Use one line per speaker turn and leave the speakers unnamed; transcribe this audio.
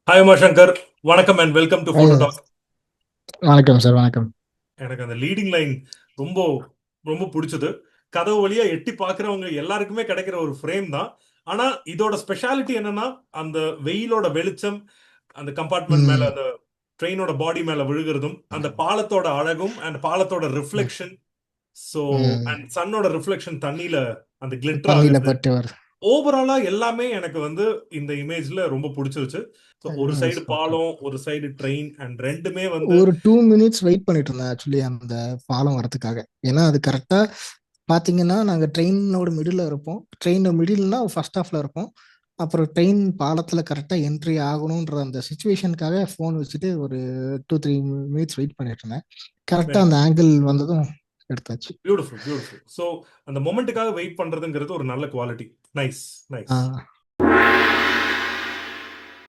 Hi Uma Shankar, வணக்கம் and welcome to
I,
photo talk.
வணக்கம் sir. வணக்கம்.
எனக்கு அந்த லீடிங் லைன் ரொம்ப ரொம்ப பிடிச்சது. கதவு வழியா எட்டி பார்க்குறவங்க எல்லாருக்குமே கிடைக்கிற ஒரு ஃப்ரேம் தான். ஆனா இதோட ஸ்பெஷாலிட்டி என்னன்னா, அந்த வெயிலோட வெளிச்சம் அந்த கம்பார்ட்மெண்ட் மேல,
ம்,
அந்த ட்ரெயினோட பாடி மேல விழுகிறதும், அந்த பாலத்தோட அழகும் அண்ட் பாலத்தோட
ம்,
ரிஃப்ளெக்ஷன். ஸோ
ம்.
அண்ட் சன்னோட ரிஃப்ளெக்ஷன் தண்ணியில அந்த கிளிட்டர்
தண்ணியில
ஆகுது.
பட்டு வருது.
ஓவராலா எல்லாமே எனக்கு வந்து இந்த இமேஜ்ல ரொம்ப பிடிச்சிருச்சு. ஸோ ஒரு சைடு
ஓகே.
பாலம், ஒரு சைடு ட்ரெயின் அண்ட் ரெண்டுமே வந்து
ஒரு 2 மினிட்ஸ் வெயிட் பண்ணிட்டு இருந்தேன் ஆக்சுவலி அந்த பாலம் வரதுக்காக. ஏன்னா அது கரெக்டா பாத்தீங்கன்னா நாங்க ட்ரெயினோட மிடில் இருப்போம். ட்ரெயினோட மிடில்னா ஃபர்ஸ்ட் ஹாஃப்ல இருப்போம். அப்புறம் ட்ரெயின் பாலத்துல கரெக்டா என்ட்ரி ஆகணும்ன்ற அந்த சுச்சுவேஷனுக்காக ஃபோன் வச்சுட்டு ஒரு 2-3 மினிட்ஸ் வெயிட் பண்ணிட்டு இருந்தேன். கரெக்டா
வெரி
அந்த ஆங்கிள் வந்ததும் எடுத்தாச்சு.
Beautiful beautiful. ஸோ அந்த மொமெண்ட்டுக்காக வெயிட் பண்றதுங்கிறது ஒரு நல்ல குவாலிட்டி. நைஸ்
ஆ
நைஸ்.